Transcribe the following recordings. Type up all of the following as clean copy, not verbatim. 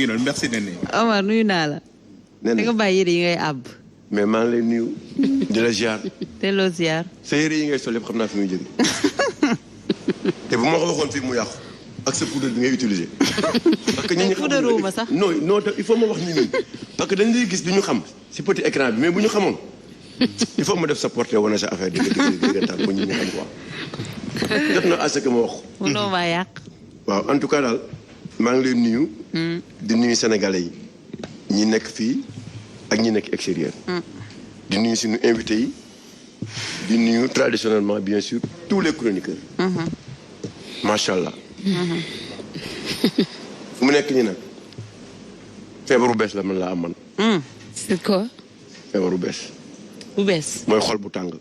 merci Néné. Omar nuyu naa la. Néné nga bàyyi yére yi ngay àbb. mais maa ngi lay nuyu. di la ziar. delloo ziar. sa yére yi ngay sol yëpp xam naa fi muy jógee. te bu ma ko waxoon fii mu yàqu. ak sa poudre bi ngay utiliser. parce que ñi ñu poudre ma sax. non il faut ma wax nit ñi parce que dañ lay gis du ñu xam si petit écran bi mais bu ñu xamoon. il faut ma def sa portée wane sa affaire dëgg-dëgg pour ñu xam quoi. jot na à ce que ma wax. munoo maa yàq. waaw en tout cas daal maa ngi lay nuyu. di nuyu sénégalais yi. ñi nekk fii ak ñi nekk extérieur. di nuyu suñu invités yi. di nuyu traditionnellement bien sûr tous les chroniqueurs. macha allah. fu mu nekk nii nag feebaru bees la man laa am man. c'est quoi. feebaru bees. bu bees. mooy xol bu tàng.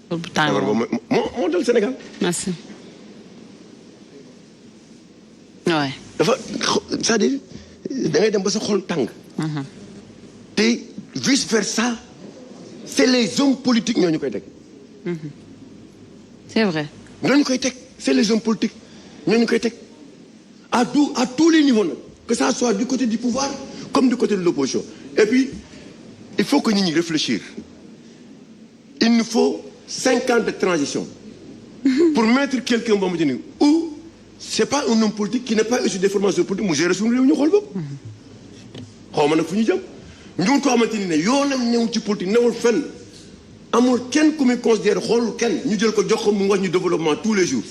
xol bu tàng feebar boobu moo dal Sénégal. merci. waay. dafa c'est-à-dire da ngay dem ba sa xol tàng. te vice versa c'est les hommes politiques ñoo ñu koy teg. c'est vrai. ñoo ñu koy teg c'est les hommes politiques ñoo ñu koy teg à tous les niveaux nag que ça soit du côté du pouvoir comme du côté de l'opposition et puis il faut que nit ñi réfléchir il nous faut 5 ans de transition pour mettre quelqu'un boo xamante ni ou c'est pas un homme politique qui n'est pas issu des formations politiques mu gérer suñu réew ñu xool bopp xaw ma nag fu ñu jëm ñun ko xamante ni ne yoonam ñëw ci politique newul fenn amul kenn ku muy considérer xool kenn ñu jël ko jox ko mu wax ñu développement tous les jours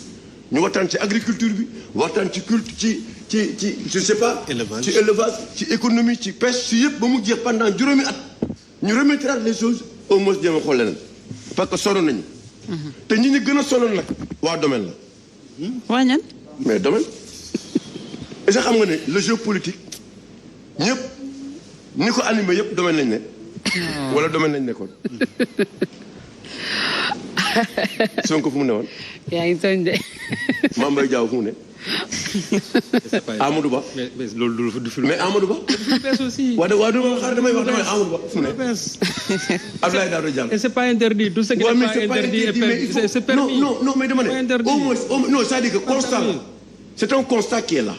ñu waxtaan ci agriculture bi waxtaan ci culte ci je sais pas ci élevage ci économie ci pêche ci yëpp ba mu jeex pendant juróomi at ñu remettre les choses au moins jéem a xool leneen parce que sonn nañu te ñi ñu gën a sonal nag waa domaine la waa ñan. mais domaine est-ce que xam nga ne le jeu politique ñëpp ni ko animé yëpp domaine lañ ne wala domaine lañ nekkoon Sonko fu mu ne woon yaa ngi tooñ de. Mame Mbaye Diaw fu mu ne Amadou Ba mais loolu du film. mais Amadou Ba aussi. waa damay wax Amadou Ba fu mu ne Abdoulaye Daouda Diallo et c'est pas interdit tout ce qui n'est pas interdit c'est permis. non mais dama ne au moins non c'est-à-dire que constat la c'est un constat qui est là.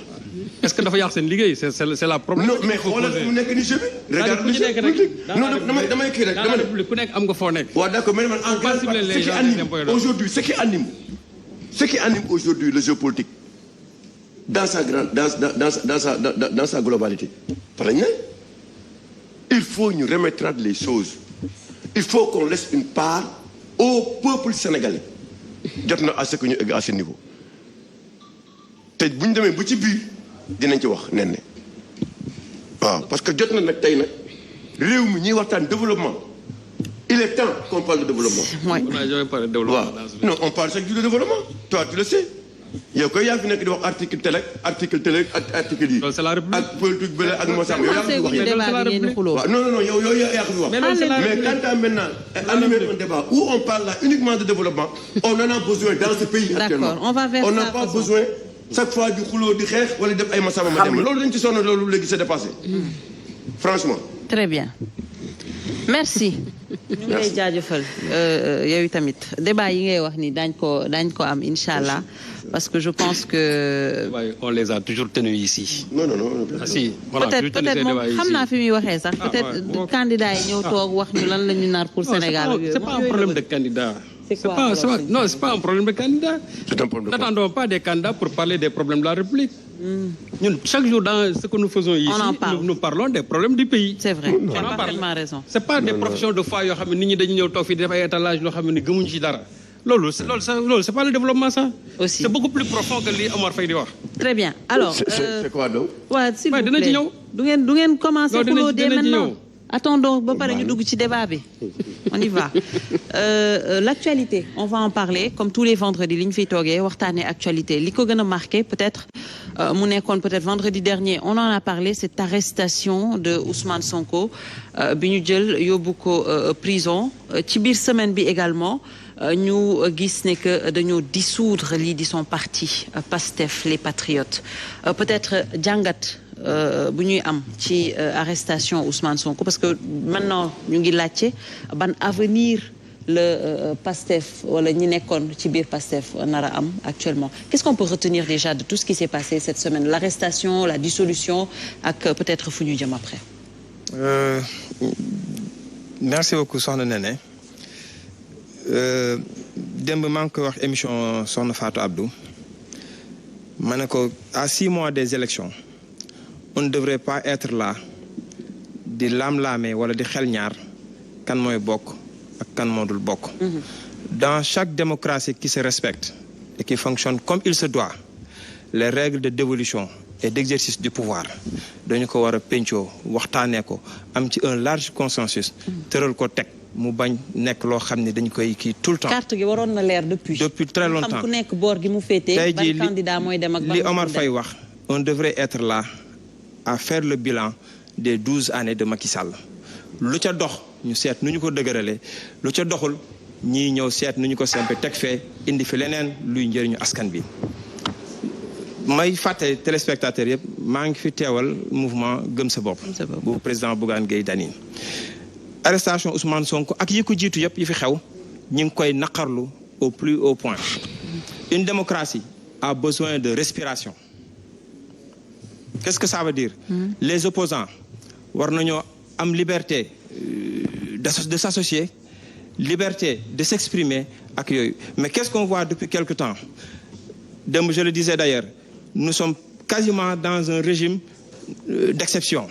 est-ce que dafa yàq seen liggéey c'est la problème. non mais xoolal fu mu nekk ni jeu bi. regarde le jeu politique non damay kii rek dama ne ku nekk am nga foo nekk. waaw d'accord mais man en grande partie ce qui anime aujourd'hui ce qui anime aujourd'hui le jeu politique dans sa globalité. par exemple il faut ñu remettre les choses il faut qu'on laisse une part au peuple sénégalais jot na à ce que ñu egg à ce niveau te bu ñu demee ba ci biir dinañ ci wax nen ne waaw parce que jot na nag tey nag réew mi ñuy waxtaan développement il est temps qu'on parle de développement. mooy. waaw non on parle chaque jour de développement toi tu le sais yow koy yaa fi nekk di wax article tel ak article yi. c'est la République ak politique bële ak mosam yow yaa ko fi wax yéen. waaw non yow yaa ko fi wax. mais quand à maintenant animer un débat où on parle là uniquement de développement on en a besoin dans ce pays actuellement. D'accord, on va vers ça. On n'a pas besoin chaque fois di xuloo di xeex wala def ay masama ma dem loolu dañ ci sonn loolu léegi c'est dépassé franchement. très bien merci. ñu ngi lay jaajëfal yow tamit débat yi ngay wax ni daañ ko am incha allah parce que je pense que. on les a toujours tenus ici. non. ah si voilà peut-être moom xam naa fi muy waxee sax. peut-être candidat yi ñëw toog wax ñu lan la ñu nar pour Sénégal. c'est pas un problème de candidat. C'est pas un problème de candidat. C'est un problème de N'attendons pas des candidats pour parler des problèmes de la République. Chaque jour dans ce que nous faisons ici, nous parlons des problèmes du pays. C'est vrai, tu as parfaitement raison. C'est pas des professions de foi yoo xam ne nit ñi dañu ñëw toog fii def ay étalage loo xam ne gëmuñu ci dara. loolu c'est pas le développement ça. Aussi. C'est beaucoup plus profond que li Omar Faye di wax. Très bien. Alors c'est quoi donc? Ouais, s'il vous plaît. dinañ ci ñëw. du ngeen commencer xuloo dès maintenant. ñëw. Attendons ba pare ñu dugg ci débat bi on y va l'actualité on va en parler comme tous les vendredis li ñu fiy toogee waxtaanee actualité li ko gën a marqué peut-être mu nekkoon peut-être vendredi dernier on en a parlé cette arrestation de Ousmane Sonko bi ñu jël yóbbu ko prison ci biir semaine bi également ñu gis ne que dañoo dissoudre lii di son parti PASTEF les Patriotes peut-être jàngat bu ñuy am ci arrestation Ousmane Sonko parce que maintenant ñu ngi laajte ban avenir le PASTEF wala ñi nekkoon ci biir PASTEF nar a am actuellement qu'est-ce qu'on peut retenir déjà de tout ce qui s'est passé cette semaine l'arrestation la dissolution ak peut-être fu ñu jëm après. Merci beaucoup soxna Néné démb maa ngi koy wax émission soxna Fatou Abdou ma ne ko à 6 mois des élections on ne devrait pas être là di laam-laamee wala di xel ñaar kan mooy bokk ak kan moo dul bokk. Dans chaque démocratie qui se respecte et qui fonctionne comme il se doit les règles de dévolution et d'exercice du pouvoir dañu ko war a pencoo waxtaanee ko am ci un large consensus tëral ko teg mu bañ nekk loo xam ne dañu koy kii tout le temps. carte gi waroon na leer depuis très longtemps xam ku nekk boor gi mu féetee. tey ban candidat mooy dem ak ban li Omar Faye wax on devrait être là à faire le bilan des 12 années de Macky Sall lu ca dox ñu seet nu ñu ko dëgëralee lu ca doxul ñii ñëw seet nu ñu ko sempe teg fee indi fi leneen luy njëriñu askan bi. may fàtte téléspectateurs yëpp maa ngi fi teewal mouvement Gëm sa bopp bu président Bougane Gueye Dany arrestation Ousmane Sonko ak yi ko jiitu yëpp yi fi xew ñu ngi koy naqarlu au plus haut point. Une démocratie a besoin de respiration. Qu'est-ce que ça veut dire? Les opposants war nañoo am liberté de s'associer, liberté de s'exprimer ak yooyu. Mais qu'est-ce qu'on voit depuis quelque temps? Je le disais d'ailleurs, nous sommes quasiment dans un régime d'exception.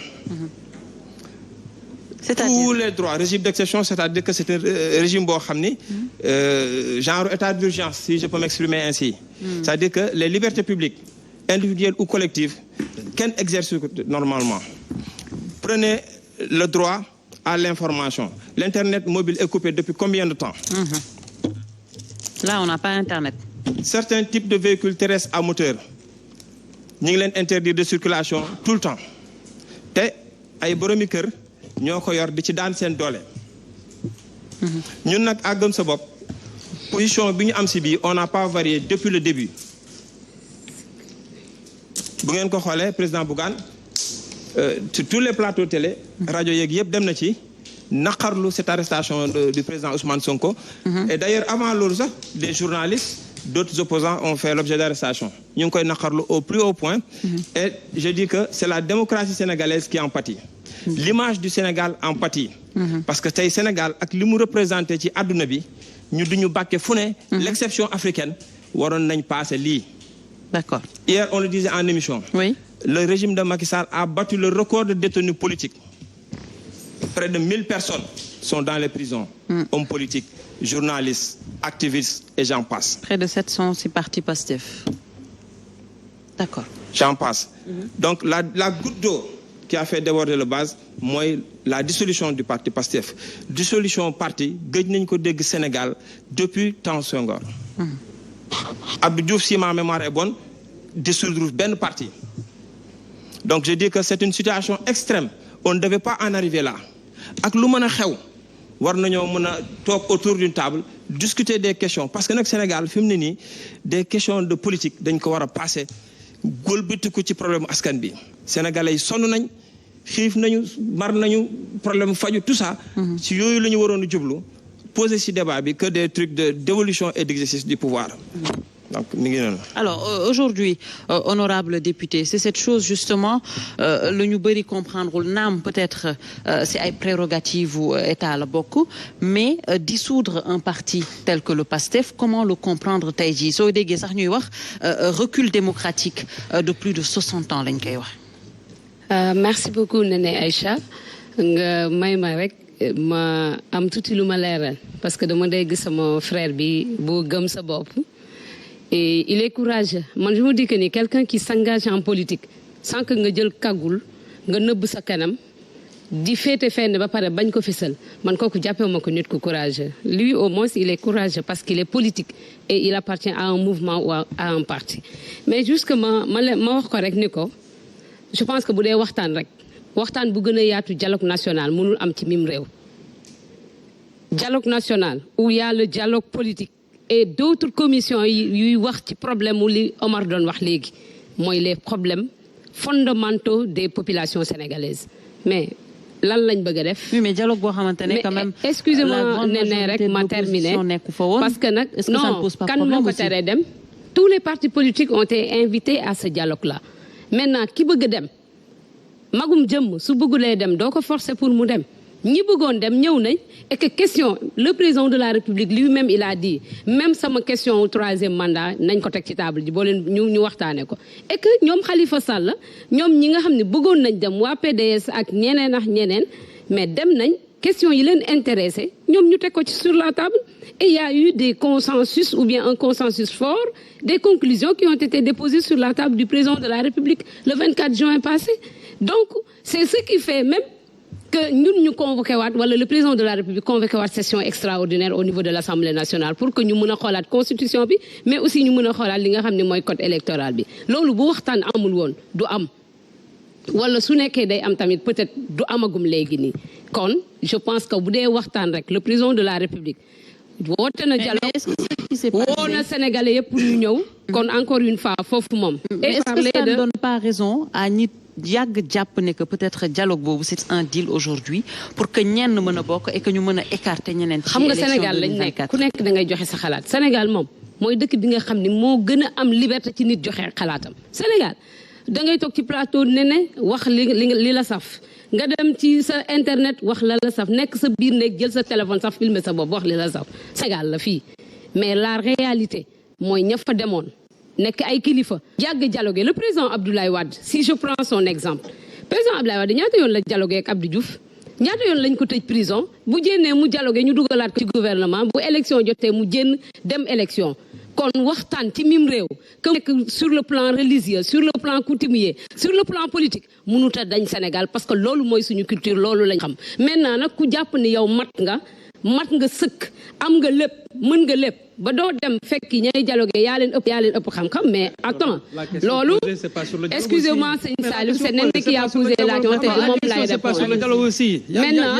Tous les droits, régime d'exception, c'est-à-dire que c'est un régime boo xam ni genre état d'urgence, si je peux m'exprimer ainsi. C'est-à-dire que les libertés publiques, individuelles ou collectives, qu'elles exercent normalement. Prenez le droit à l'information. L'Internet mobile est coupé depuis combien de temps? Là, on n'a pas Internet. Certains types de véhicules terrestres à moteur ñu ngi leen interdire de circulation tout le temps te ay boromi kër ñoo ko yor di ci daan seen doole. ñun nag à Gëm sa bopp position bi ñu am si bii on n'a pas varié depuis le début. bu ngeen ko xoolee président Bougane sur tous les plateaux télé rajo yeeg yëpp dem na ci naqarlu cette arrestation du président Ousmane Sonko. Et d'ailleurs avant loolu sax des journalistes d'autres opposants ont fait l'objet d'arrestation ñu ngi koy naqarlu au plus haut point. Et je dis que c'est la démocratie sénégalaise qui en pâtit. L'image du Sénégal en pâtit. Parce que tey Sénégal ak li mu représenté ci àdduna bi ñu duñu bàkke fu ne l'exception africaine waroon nañ passer lii. D'accord. Hier on le disait en émission. Oui. Le régime de Macky Sall a battu le record de détenus politiques. Près de 1000 personnes sont dans les prisons. Hommes politiques, journalistes, activistes et j'en passe. Près de 700 c'est parti Pastef. D'accord. J'en passe. Donc la goutte d'eau qui a fait déborder le vase mooy la dissolution du parti Pastef. Dissolution parti gëj nañ ko dégg Sénégal depuis temps Senghor. Abdou Diouf, si ma mémoire est bonne, dissoudre benn parti. Donc je dis que c'est une situation extrême. On ne devait pas en arriver là. Ak lu mën a xew war nañoo mën a toog autour d'une table discuter des questions parce que nag Sénégal fi mu ne nii des questions de politique dañ ko war a passer gëlbatiku ci problème askan bi. Sénégalais yi sonn nañ xiif nañu mar nañu problème faju tout ça. ci yooyu la ñu waroon a jublu poser ci débat bi que des trucs de d'évolution et d'exercice du pouvoir. Donc, alors aujourd'hui honorable député c'est cette chose justement lu ñu bëri comprendre naam peut-être c'est ay prérogatives ou état la bokk mais dissoudre un parti tel que le PASTEF comment le comprendre tey jii soo déggee sax ñuy wax recul démocratique de plus de 60 ans lañ koy wax. Merci beaucoup Néné Aïcha nga may ma rek ma am tuuti lu ma leeral parce que dama dégg sama frère bi bu gëm sa bopp. Et il est courageux. Moi, je me dis que ni quelqu'un qui s'engage en politique sans que nga jël kagul nga nëbb sa kanam di féete fenn ba pare bañ ko fisal man kooku jàppee ma ko nit ku courageux. Lui au moins il est courageux parce qu'il est politique et il appartient à un mouvement ou à un parti. Mais jusque ma wax ko rek ni ko je pense que bu dee waxtaan rek waxtaan bu gën a yaatu dialogue national mënul am ci mim réew. Dialogue national où il y a le dialogue politique. Et d'autres commissions yuy wax ci problème mu li Omar doon wax léegi mooy les problèmes fondamentaux des populations sénégalaises mais lan lañ bëgg a def. oui mais dialogue boo xamante ne quand même. excusez-moi ne rek ma terminer parce que nag non kan moo ko teree dem. tous les partis politiques ont été invités à ce dialogue-là maintenant ki bëgg a dem magum jëmm su bëggulee dem doo ko forcer pour mu dem ñi bëggoon dem ñëw nañ et que question le président de la République lui-même il a dit même sama question au 3e mandat nañ ko teg ci table ji boo leen ñu waxtaanee ko et que ñoom Khalifa Sall ñoom ñi nga xam ne bëggoon nañ dem waa PDS ak ñeneen ak ñeneen mais dem nañ question yi leen intéressé ñoom ñu teg ko ci sur la table et il y a eu des consensus ou bien un consensus fort des conclusions qui ont été déposées sur la table du président de la République le 24 juin passé donc c'est ce qui fait même que ñun ñu convoqué waat wala le président de la République convoqué waat session extraordinaire au niveau de l'Assemblée nationale pour que ñu mën a xoolaat constitution bi mais aussi ñu mën a xoolaat li nga xam ne mooy code électoral bi loolu bu waxtaan amul woon du am wala su nekkee day am tamit peut-être du amagum léegi nii kon je pense que bu dee waxtaan rek le président de la République woote na dialogue woo na Sénégalais yëpp pour ñu ñëw kon encore une fois foofu moom mais est-ce que ça ne donne pas raison à ñi yàgg jàpp ne que peut-être dialogue boobu c'est un deal aujourd'hui pour que ñenn mën a bokk et que ñu mën a écarter ñeneen xam nga Sénégal lañ nekk ku nekk da ngay joxe sa xalaat Sénégal moom mooy dëkk bi nga xam ne moo gën a am liberté ci nit joxe xalaatam Sénégal da ngay toog ci plateau ne wax li la saf nga dem ci sa internet wax la saf nekk sa biir nekk jël sa téléphone sax filmer sa bopp wax li la saf Sénégal la fii mais la réalité mooy ña fa demoon nekk ay kilifa yàgg dialogué le président Abdoulaye Wade si je prends son exemple président Abdoulaye Wade ñaata yoon la dialogué ak Abdou Diouf ñaata yoon lañ ko tëj prison bu jénnee mu dialogué ñu dugalaat ko ci gouvernement bu élection jotee mu jénn dem élection kon waxtaan ci mim réew que nekk sur le plan religieux sur le plan coutumier sur le plan politique mënut a dañ Sénégal parce que loolu mooy suñu culture loolu lañ xam maintenant nag ku jàpp ni yow mat nga sëkk am nga lépp mën nga lépp ba doo dem fekk ñay dialogué yaa leen ëpp xam-xam mais attends loolu excusez-moi sëñ Saliou c'est Néné qui a posé la question te moom laay répondre maintenant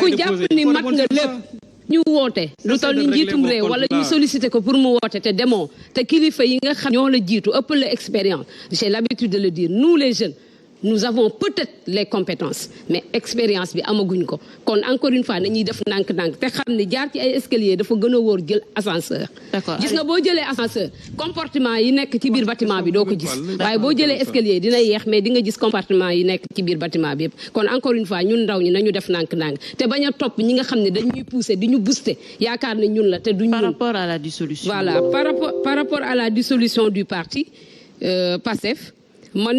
ku jàpp ni mat nga lépp ñu woote lu toll ni njiitum réew wala ñu sollicité ko pour mu woote te demoo te kilifa yi nga xam ñoo la jiitu ëpp la expérience j'ai l'habitude de le dire nous les jeunes nous avons peut-être les compétences mais expérience bi amaguñ ko kon encore une fois nañuy def ndànk-ndànk te xam ne jaar ci ay escalier dafa gën a wóor jël ascenseur gis nga boo jëlee ascenseur comportement yi nekk ci biir bâtiment bi doo ko gis waaye boo jëlee escalier dina yeex mais di nga gis comportement yi nekk ci biir bâtiment bi yëpp kon encore une fois ñun ndaw ñi nañu def ndànk-ndànk te bañ a topp ñi nga xam ne dañuy pousser di ñu booster yaakaar ne ñun la te duñ par rapport à la dissolution voilà par rapport à la dissolution du parti PASTEF man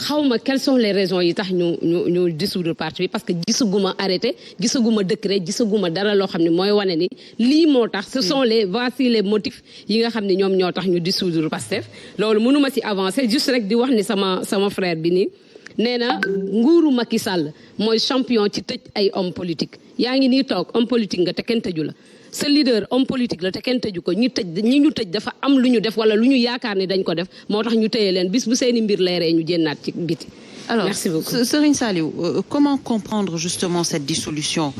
xawma quelles sont les raisons yi tax ñu dissoudre parti bi parce que gisaguma arrêté gisaguma décret gisaguma dara loo xam ne mooy wane ni lii moo tax ce sont voici les motifs yi nga xam ne ñoom ñoo tax ñu dissoudre Pastef loolu mënuma ci avancer juste rek di wax ni sama frère bi nii nee na nguuru Macky Sall mooy champion ci tëj ay homme politique yaa ngi nii toog homme politique nga te kenn tëju la sa leader homme politique la te kenn tëju ko ñi ñu tëj dafa am lu ñu def wala lu ñu yaakaar ne dañ ko def moo tax ñu tëye leen bis bu seeni mbir leeree ñu jénnaat ci biti. Alors, merci beaucoup. Serigne Saliou, comment comprendre justement cette dissolution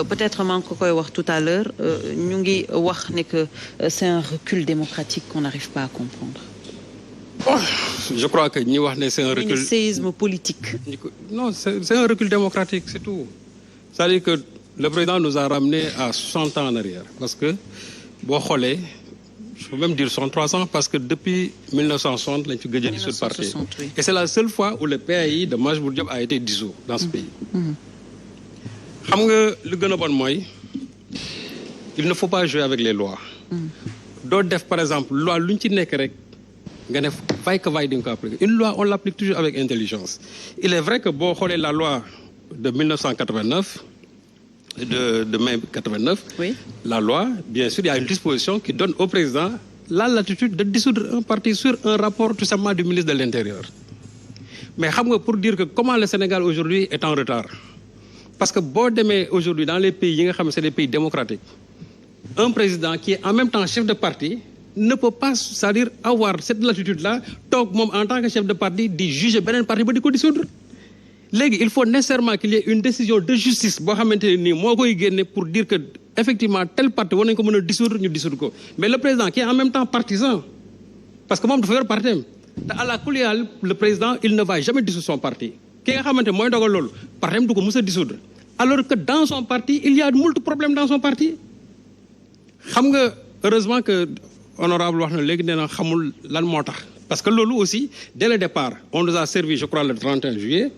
peut-être maa ngi ko koy wax tout à l'heure ñu ngi wax ne que c'est un recul démocratique qu'on n'arrive pas à comprendre. Oh, je crois que ñi wax ne c'est un recul séisme politique. Non, c'est un recul démocratique, c'est tout. C'est-à-dire que le président nous a ramené à 60 ans en arrière parce que boo xoolee je peux même dire 63 ans parce que depuis 1960 lañ fi gëj a dissoudre parti et c'est la seule fois où le PAI de Majhemout Diop a été dissous dans ce pays. xam nga lu gën a bon mooy il ne faut pas jouer avec les lois. doo def par exemple loi lu ñu ci nekk rek nga ne vaille que vaille di nga ko appliquer une loi on l'applique toujours avec intelligence. il est vrai que boo xoolee la loi de 1989 de mai 89. Oui. La loi, bien sûr, il y a une disposition qui donne au président la latitude de dissoudre un parti sur un rapport tout simplement du ministre de l'Intérieur. Mais pour dire que comment le Sénégal aujourd'hui est en retard. Parce que boo demee aujourd'hui dans les pays yi nga xam ne c'est des pays démocratiques, un président qui est en même temps chef de parti ne peut pas, c'est-à-dire avoir cette latitude-là, toog moom en tant que chef de parti di juger beneen parti ba di ko dissoudre. Léegi il faut nécessairement qu'il y ait une décision de justice boo xamante ne nii moo koy génne pour dire que effectivement tel parti war nañu ko mën a dissoudre ñu dissoudre ko mais le président qui est en même temps partisan parce que moom dafa yor parti am te à la kuliyal le président il ne va jamais dissoudre son parti ki nga xamante mooy dogal loolu parti du ko mës a dissoudre alors que dans son parti il y a multiples problèmes dans son parti xam nga heureusement que honorable wax na léegi nee na xamul lan moo tax parce que loolu aussi dès le départ on nous a servi je crois le 31 juillet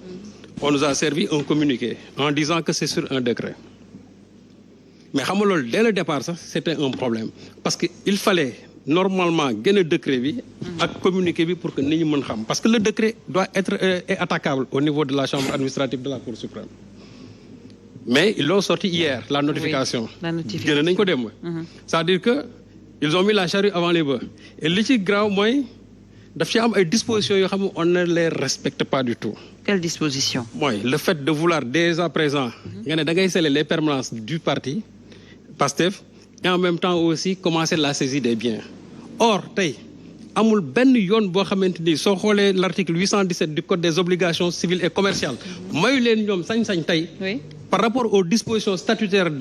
on nous a servi un communiqué en disant que c'est sur un décret mais xam nga loolu dès le départ sax c'était un problème parce que il fallait normalement génne décret bi ak communiqué bi pour que nit ñi mën xam parce que le décret doit être est attaquable au niveau de la chambre administrative de la Cour suprême mais ils l'ont sorti hier la notification génne nañ ko démb c'est-à-dire que ils ont mis la charrue avant les bœufs et li ci grave mooy daf ci am ay dispositions yoo xam ne on ne les respecte pas du tout. Quelle disposition? mooy le fait de vouloir dès à présent nga ne da ngay sceller les permanences du parti PASTEF et en même temps aussi commencer la saisie des biens or tey amul benn yoon boo xamante ni soo xoolee l'article 817 du code des obligations civiles et commerciales mayu leen ñoom sañ-sañ tey par rapport aux dispositions statutaires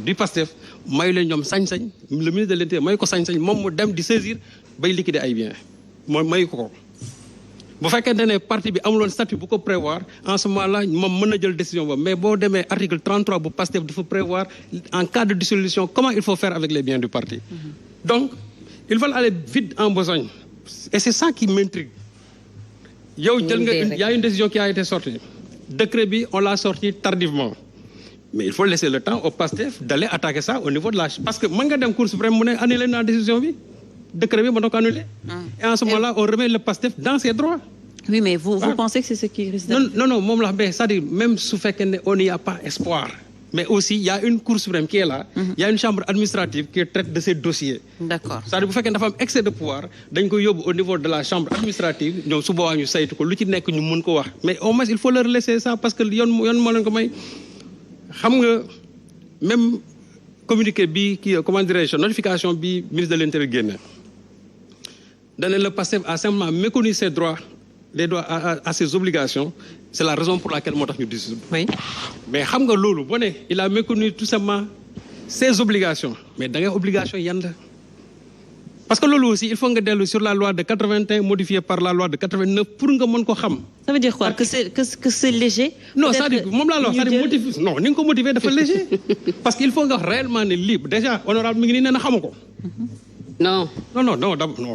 du PASTEF mayu leen ñoom sañ-sañ le ministre de l'Intérieur mayu ko sañ-sañ moom mu dem di saisir bay liquider ay biens mooy mayu ko bu fekkente ne parti bi amuloon statut bu ko prévoir en ce moment là moom mën na jël décision ba mais boo demee article 33 bu PASTEF dafa prévoir en cas de dissolution comment il faut faire avec les biens du parti donc ils veulent aller vite en besogne et c'est ça qui m'intrigue yow jël nga y a une décision qui a été sortie décret bi on l'a sorti tardivement mais il faut laisser le temps au PASTEF d'aller attaquer ça au niveau de la parce que mën nga dem Cour suprême mu ne annulé naa décision bi décret bi mën na ko annulé et en ce moment là on remet le PASTEF dans ses droits. Oui mais vous pensez que c'est ce qui risque non moom la mais c'est-à-dire même su fekkee ne on n'y a pas espoir mais aussi il y a une Cour suprême qui est là il y a une chambre administrative qui traite de ces dossiers. D'accord. C'est-à-dire bu fekkee dafa am excès de pouvoir dañ ko yóbbu au niveau de la chambre administrative ñoom su boobaa ñu saytu ko lu ci nekk ñu mën ko wax mais au moins il faut leur laisser ça parce que yoon moo leen ko may xam nga même communiqué bi kii comment dirais-je notification bi ministre de l'Intérieur génne dane le PASTEF a simplement méconnu ses droits les droits à ses obligations c'est la raison pour laquelle moo tax ñu dissoudre. Oui. mais xam nga loolu boo ne il a méconnu tout simplement ses obligations mais da ngay obligation yan la parce que loolu aussi il faut nga dellu sur la loi de 81 modifiée par la loi de 89 pour nga mën ko xam. Ça veut dire quoi que c'est léger. non c'est-à-dire moom laa la wax c'est-à-dire motif non ni nga ko motiver dafa léger parce que il faut nga wax réellement ne libre déjà honorable mi ngi nii nee na xamu ko. Non. Non.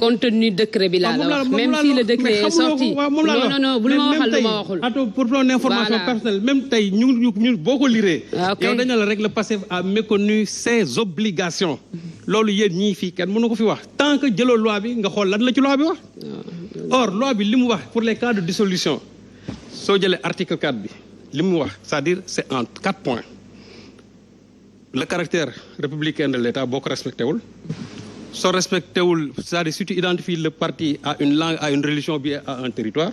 Compte tenu décret bi laa la wax même si le décret est sorti. Non bul ma waxal lu ma waxul. attends pour ton information personnelle même tey ñu boo ko liree. ok yow dañu la rek le PASTEF a méconnu ses obligations. loolu yéen ñii fii kenn mënu ko fi wax tant que jëloo loi bi nga xool lan la ci loi bi wax. or loi bi li mu wax pour les cas de dissolution soo jëlee article 4 bi li mu wax c'est-à-dire c'est en 4 points le caractère républicain de l'État boo ko respecté wul. soo respecté wul c'est-à-dire si tu identifies le parti à une langue à une religion bien à un territoire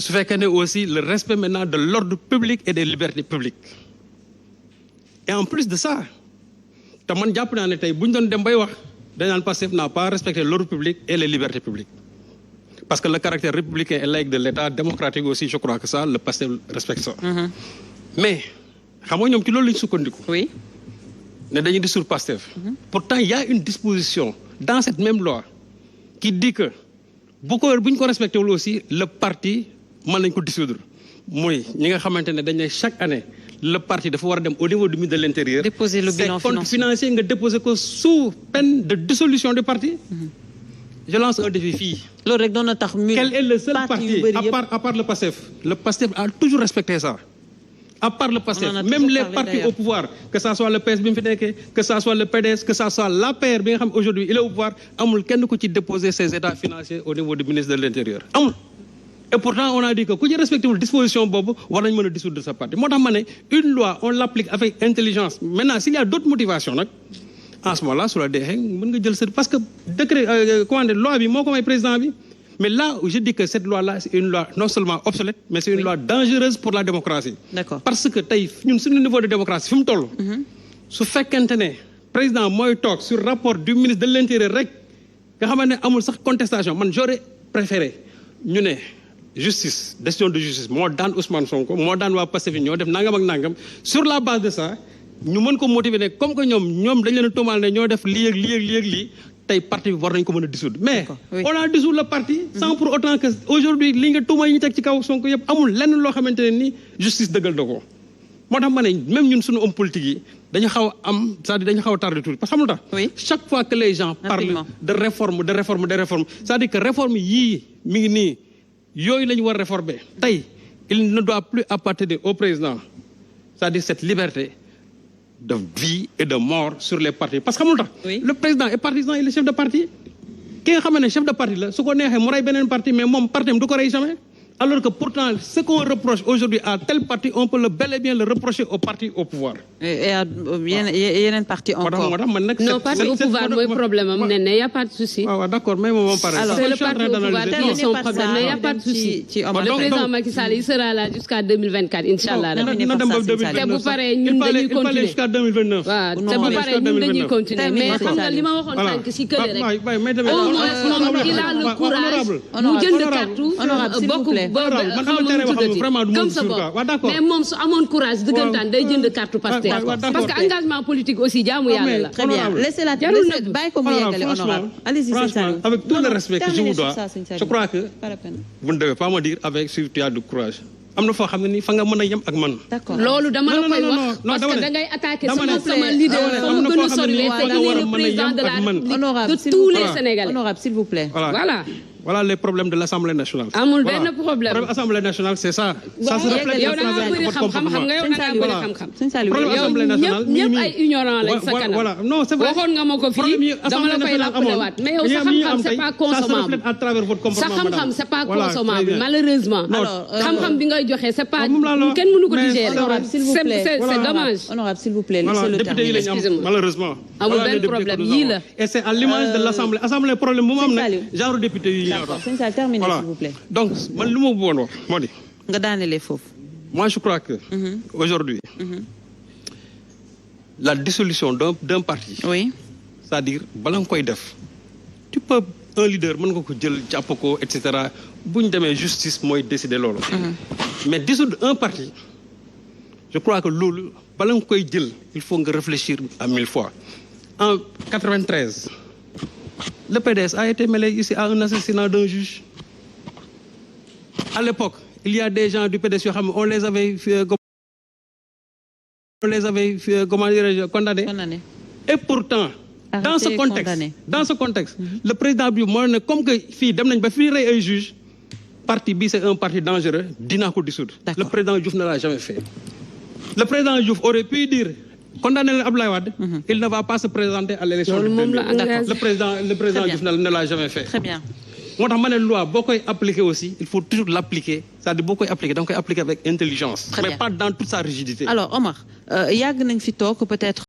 su fekkee ne aussi le respect maintenant de l'ordre public et des libertés publiques et en plus de ça te man jàpp naa ne tey bu ñu doon dem bay wax dañ naan PASTEF n'a pas respecté l'ordre public et les libertés publiques parce que le caractère républicain et laïque de l'État démocratique aussi je crois que ça le PASTEF respecte ça mais xam nga ñoom ci loolu lañu sukkandiku. Oui. ne dañuy dissoudre PASTEF. Pourtant il y a une disposition dans cette même loi qui dit que bu ñu ko respecté wul aussi le parti mën nañ ko dissoudre mooy ñi nga xamante ne dañ ne chaque année le parti dafa war a dem au niveau du ministre de l'Intérieur. déposer le bilan compte financier nga déposer ko sous peine de dissolution du parti. Je lance un défi fii. loolu rek doon na tax. quel est le seul parti à part le PASTEF. Le PASTEF a toujours respecté ça. À part le PASTEF même les partis au pouvoir que ça soit le PS bi mu fi nekkee que ça soit le PDS que ça soit l'APR bi nga xam aujourd'hui il est au pouvoir amul kenn ku ci déposer ses états financiers au niveau du ministre de l'Intérieur amul. Et pourtant on a dit que ku ci respecté wul disposition boobu war nañ mën a dissoudre sa parti moo tax ma ne une loi on l'applique avec intelligence maintenant s'il y a d'autres motivations nag en ce moment là su la deexee mën nga jël sa parce que décret loi bi moo ko may président bi. Mais là où je dis que cette loi-là, c'est une loi non seulement obsolète, mais c'est une loi dangereuse pour la démocratie. D'accord. Parce que tey ñun suñu niveau de démocratie fi mu toll. su fekkente ne président mooy toog sur rapport du ministre de l'Intérieur rek nga xamante ne amul sax contestation man j'aurais préféré ñu ne justice décision de justice moo daan Ousmane Sonko moo daan waa Pastef ñoo def nangam ak nangam sur la base de ça ñu mën ko motiver ne comme que ñoom dañ leen a tuumaal ne ñoo def lii ak lii ak lii ak lii tey parti bi war nañ ko mën a dissoudre mais oui. on a dissous le parti sans pour autant que aujourd'hui li nga tuuma yi ñu teg ci kaw Sonko yëpp amul lenn loo xamante ne ni justice dëggal da ko moo tax ma ne même ñun suñu homme politique yi dañu xaw a am c'est-à-dire dañu xaw a tardé tuuti parce que xamul tax Oui. chaque fois que les gens parlent de réforme c'est-à-dire que réforme yii mi ngi nii yooyu la ñu war a réformer tey il ne doit plus appartenir au président c'est-à-dire cette liberté de vie et de mort sur les partis parce que xamul tax Oui. le président est partisan il est chef de parti ki nga xam ne chef de parti la su ko neexee mu rey beneen parti mais moom parti am du ko rey jamais alors que pourtant ce qu'on reproche aujourd'hui à tel parti on peut bel et bien le reprocher au parti au pouvoir. et à yeneen parti encore. moo tax man nag non parti au pouvoir mooy problème am ne y a pas de souci. waaw d'accord mais moom pare. Alors, c'est le parti au pouvoir tel son problème mais y a pas de souci. Le président Macky Sall il sera là jusqu'à 2024 inchallah. te bu paree ñun dañuy continuer jusqu'à 2029. waaw te bu paree ñun dañuy continuer mais xam nga li ma waxoon sànq si kële rek. au moins moom il a le courage mu jënd carte bokk gëm sa bopp mais moom su amoon courage dëggantaan day jënd carte Pastef parce que engagement politique aussi jaamu yàlla la. Très bien laissez la bàyyi ko mu yeggale honorable. Allez-y sëñ Saliou. Avec tout le respect que je vous dois je crois que Pas la peine. vous ne devez pas me dire avec si tu as du courage am na foo xam ne nii fa nga mën a yem ak man. D'accord. loolu dama la koy wax parce que da ngay attaquer sama leader fa mu gën a sori mais c'est le président de la République Honorable, de s'il tous vous les plaît. Sénégalais. Honorable s'il vous plaît. Voilà les problèmes de l'Assemblée nationale. amul benn problème. L'Assemblée nationale c'est ça. Ça se reflète yow à da nga travers bëri votre xam-xam xam nga comportement. yow da nga bëri xam-xam. Sëñ Saliou. Problème yow Assemblée nationale ñëpp ay ignorant lañ sa kanam. Voilà non c'est vrai. waxoon nga ma ko fii dama la koy rappelé waat mais yow sa xam-xam c'est pas ça se reflète consommable. à travers votre sa comportement xam-xam c'est pas Voilà, consommable très bien. malheureusement. Alors, xam-xam bi ngay joxe c'est pas moom laa la wax. kenn mënu ko Mais digérer. Honorable, s'il vous plaît. c'est dommage. Honorable s'il vous plaît Voilà, laissez le député yi la ñu am Excusez-moi. malheureusement. Amul Voilà benn les députés problème, que nous yii avons. la. Et c'est à l'image de l'Assemblée. Assemblée problème bu mu am Sëñ Saliou. ne genre député yi ñoo D'accord tax. sëñ Saliou terminez Voilà. s'il vous plaît. Donc man lu ma bëggoon wax moo di nga daanelee foofu. moi je crois que aujourd'hui la dissolution d'un parti Oui. c'est-à-dire bala nga koy def tu peux un leader mën nga ko jël jàpp ko et cetera bu ñu demee justice mooy décider loolu mais dissoudre un parti je crois que loolu bala nga koy jël il faut nga réfléchir à 1000 fois en 93 le PDS a été mêlé ici à un assassinat d'un juge à l'époque il y a des gens du PDS yoo xam ne on les avait comment dirais-je condamnés Condamné. et pourtant dans Arrêté, ce contexte le président bi moo ne comme que fii dem nañ ba fii rey ay juge parti bi c'est un parti dangereux dinaa ko dissoudre. D'accord. Le président Diouf ne l'a jamais fait. Le président Diouf aurait pu dire condamner Abdoulaye Wade. Il ne va pas se présenter à l'élection de Loolu moom la 2000. engagé. Le président Très Diouf ne l'a jamais fait. Très bien. moo tax ma ne loi boo koy appliquer aussi il faut toujours l'appliquer c'est-à-dire boo koy appliquer da nga koy appliquer avec intelligence. Très mais bien. pas dans toute sa rigidité. Alors Omar yàgg nañ fi toog peut-être.